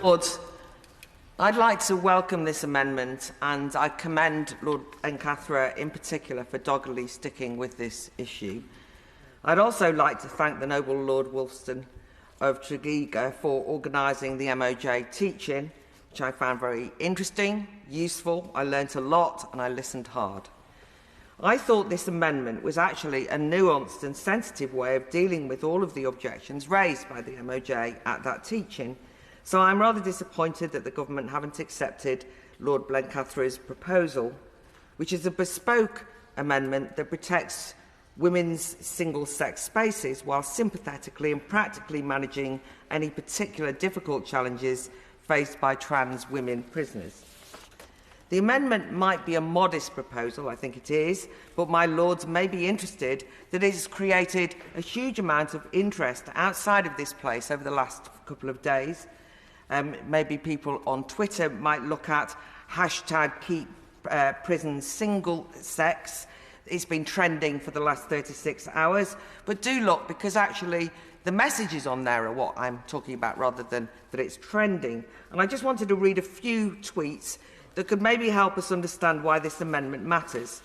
Lords, I'd like to welcome this amendment, and I commend Lord Blencathra in particular for doggedly sticking with this issue. I'd also like to thank the Noble Lord Wolfston of Tregeaga for organising the MOJ teaching, which I found very interesting, useful. I learnt a lot and I listened hard. I thought this amendment was actually a nuanced and sensitive way of dealing with all of the objections raised by the MOJ at that teaching. So I'm rather disappointed that the government haven't accepted Lord Blencathra's proposal, which is a bespoke amendment that protects women's single-sex spaces while sympathetically and practically managing any particular difficult challenges faced by trans women prisoners. The amendment might be a modest proposal, I think it is, but my Lords may be interested that it has created a huge amount of interest outside of this place over the last couple of days. Maybe people on Twitter might look at hashtag keep prisons single sex. It's been trending for the last 36 hours, but do look, because actually the messages on there are what I'm talking about rather than that it's trending. And I just wanted to read a few tweets that could maybe help us understand why this amendment matters.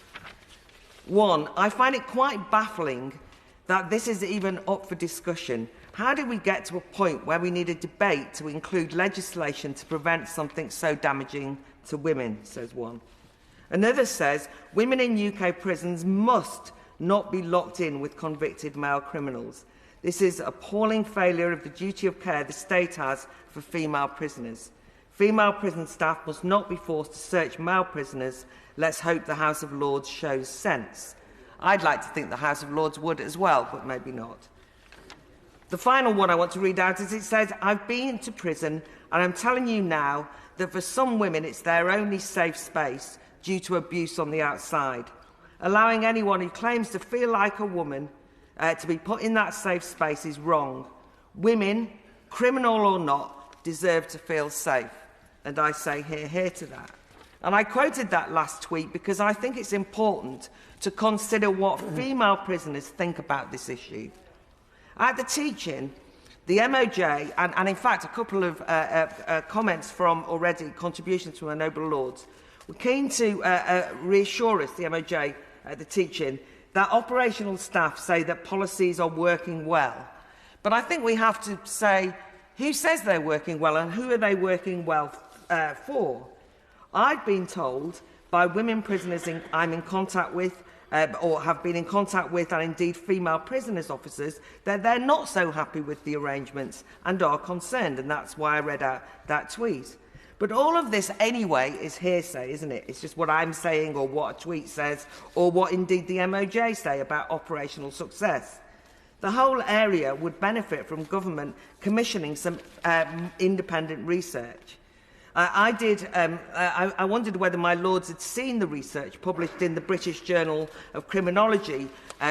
One, I find it quite baffling that this is even up for discussion. How did we get to a point where we need a debate to include legislation to prevent something so damaging to women, says one. Another says, women in UK prisons must not be locked in with convicted male criminals. This is an appalling failure of the duty of care the state has for female prisoners. Female prison staff must not be forced to search male prisoners. Let's hope the House of Lords shows sense. I'd like to think the House of Lords would as well, but maybe not. The final one I want to read out is it says, I've been to prison and I'm telling you now that for some women it's their only safe space due to abuse on the outside. Allowing anyone who claims to feel like a woman to be put in that safe space is wrong. Women, criminal or not, deserve to feel safe. And I say hear, hear to that. And I quoted that last tweet because I think it's important to consider what female prisoners think about this issue. At the teaching, the MOJ, and in fact a couple of comments from already, contributions from our Noble Lords, were keen to reassure us, the MOJ at the teaching, that operational staff say that policies are working well. But I think we have to say, who says they're working well and who are they working well for? I've been told by women prisoners I'm in contact with, or have been in contact with, and indeed female prisoners officers, that they're not so happy with the arrangements and are concerned, and that's why I read out that tweet. But all of this anyway is hearsay, isn't it? It's just what I'm saying or what a tweet says or what indeed the MOJ say about operational success. The whole area would benefit from government commissioning some independent research. I wondered whether my Lords had seen the research published in the British Journal of Criminology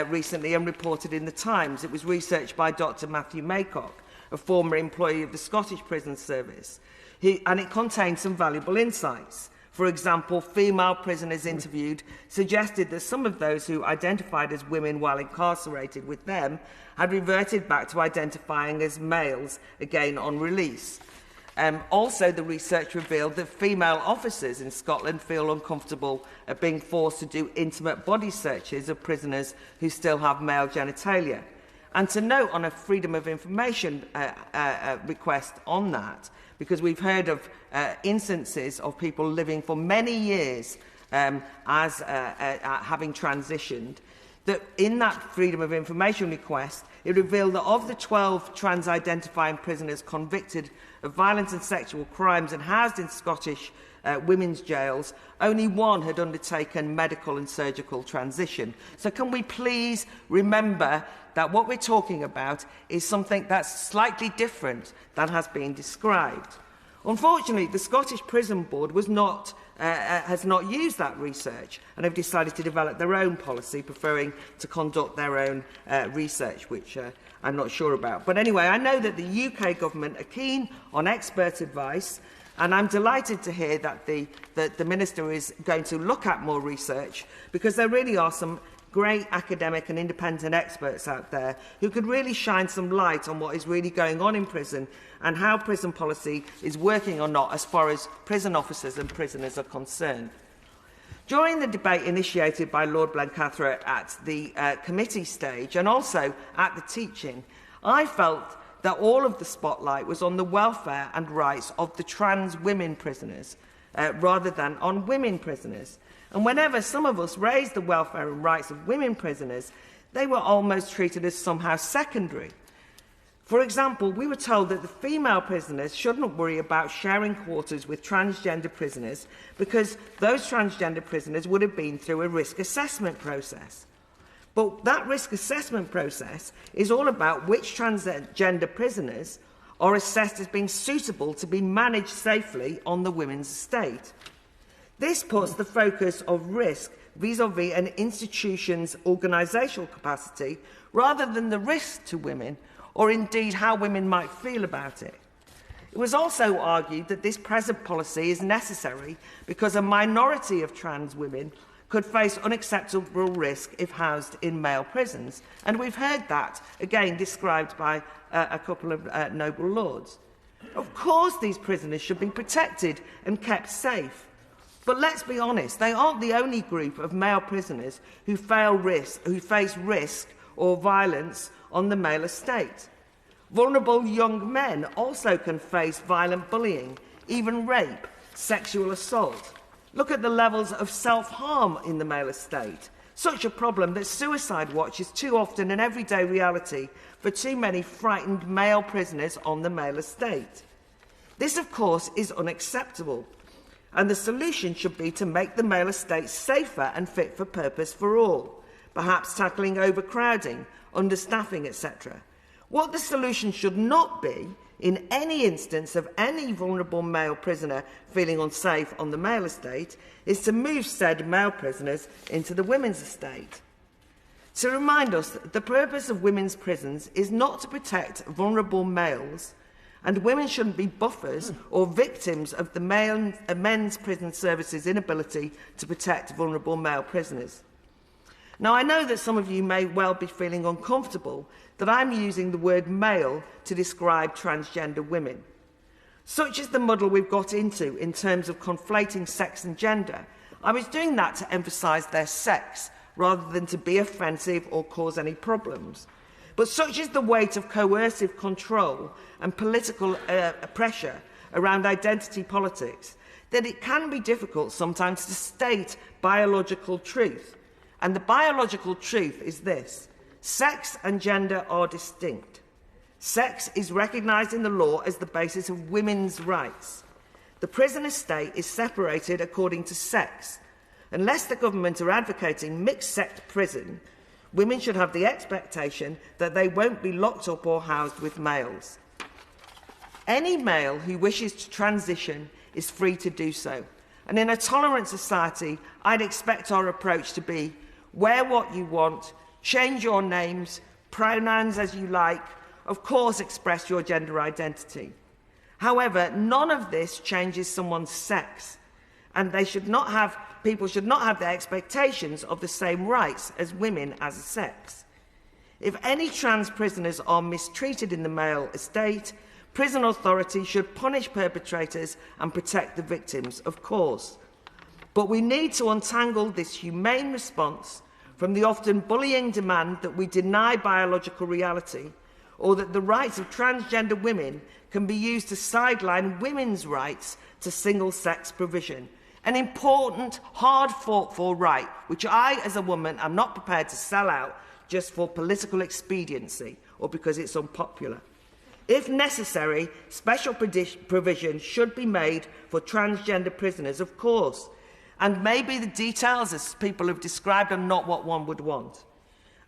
recently and reported in the Times. It was researched by Dr Matthew Maycock, a former employee of the Scottish Prison Service, and it contained some valuable insights. For example, female prisoners interviewed suggested that some of those who identified as women while incarcerated with them had reverted back to identifying as males again on release. Also, the research revealed that female officers in Scotland feel uncomfortable at being forced to do intimate body searches of prisoners who still have male genitalia. And to note on a Freedom of Information request on that, because we've heard of instances of people living for many years as having transitioned, that in that Freedom of Information request, it revealed that of the 12 trans-identifying prisoners convicted of violent and sexual crimes and housed in Scottish women's jails, only one had undertaken medical and surgical transition. So can we please remember that what we're talking about is something that's slightly different than has been described. Unfortunately, the Scottish Prison Board has not used that research and have decided to develop their own policy, preferring to conduct their own research, which I'm not sure about. But anyway, I know that the UK government are keen on expert advice, and I'm delighted to hear that the Minister is going to look at more research, because there really are some great academic and independent experts out there who could really shine some light on what is really going on in prison and how prison policy is working or not as far as prison officers and prisoners are concerned. During the debate initiated by Lord Blencathra at the committee stage and also at the teaching, I felt that all of the spotlight was on the welfare and rights of the trans women prisoners rather than on women prisoners. And whenever some of us raised the welfare and rights of women prisoners, they were almost treated as somehow secondary. For example, we were told that the female prisoners shouldn't worry about sharing quarters with transgender prisoners because those transgender prisoners would have been through a risk assessment process. But that risk assessment process is all about which transgender prisoners are assessed as being suitable to be managed safely on the women's estate. This puts the focus of risk vis-à-vis an institution's organisational capacity rather than the risk to women or indeed how women might feel about it. It was also argued that this present policy is necessary because a minority of trans women could face unacceptable risk if housed in male prisons. And we've heard that, again, described by a couple of noble lords. Of course these prisoners should be protected and kept safe. But let's be honest, they aren't the only group of male prisoners who face risk or violence on the male estate. Vulnerable young men also can face violent bullying, even rape, sexual assault. Look at the levels of self-harm in the male estate. Such a problem that Suicide Watch is too often an everyday reality for too many frightened male prisoners on the male estate. This, of course, is unacceptable, and the solution should be to make the male estate safer and fit for purpose for all, perhaps tackling overcrowding, understaffing, etc. What the solution should not be, in any instance of any vulnerable male prisoner feeling unsafe on the male estate, is to move said male prisoners into the women's estate. To remind us, the purpose of women's prisons is not to protect vulnerable males, and women shouldn't be buffers or victims of the men's prison service's inability to protect vulnerable male prisoners. Now, I know that some of you may well be feeling uncomfortable that I'm using the word male to describe transgender women. Such is the muddle we've got into in terms of conflating sex and gender. I was doing that to emphasise their sex rather than to be offensive or cause any problems. But such is the weight of coercive control and political pressure around identity politics that it can be difficult sometimes to state biological truth. And the biological truth is this: sex and gender are distinct. Sex is recognised in the law as the basis of women's rights. The prison estate is separated according to sex. Unless the government are advocating mixed-sex prison, women should have the expectation that they won't be locked up or housed with males. Any male who wishes to transition is free to do so. And in a tolerant society, I'd expect our approach to be: wear what you want, change your names, pronouns as you like, of course express your gender identity. However, none of this changes someone's sex, and people should not have the expectations of the same rights as women as a sex. If any trans prisoners are mistreated in the male estate, prison authorities should punish perpetrators and protect the victims, of course. But we need to untangle this humane response from the often bullying demand that we deny biological reality, or that the rights of transgender women can be used to sideline women's rights to single-sex provision. An important, hard-fought-for right, which I, as a woman, am not prepared to sell out just for political expediency or because it's unpopular. If necessary, special provision should be made for transgender prisoners, of course, and maybe the details, as people have described, are not what one would want.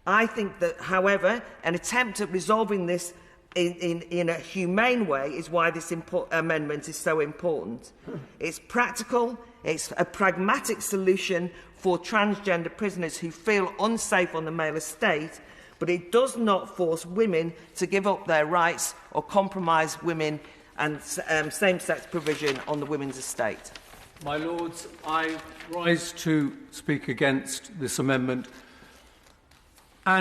I think that, however, an attempt at resolving this in a humane way is why this amendment is so important. It's practical, it's a pragmatic solution for transgender prisoners who feel unsafe on the male estate, but it does not force women to give up their rights or compromise women and same-sex provision on the women's estate. My Lords, I rise to speak against this amendment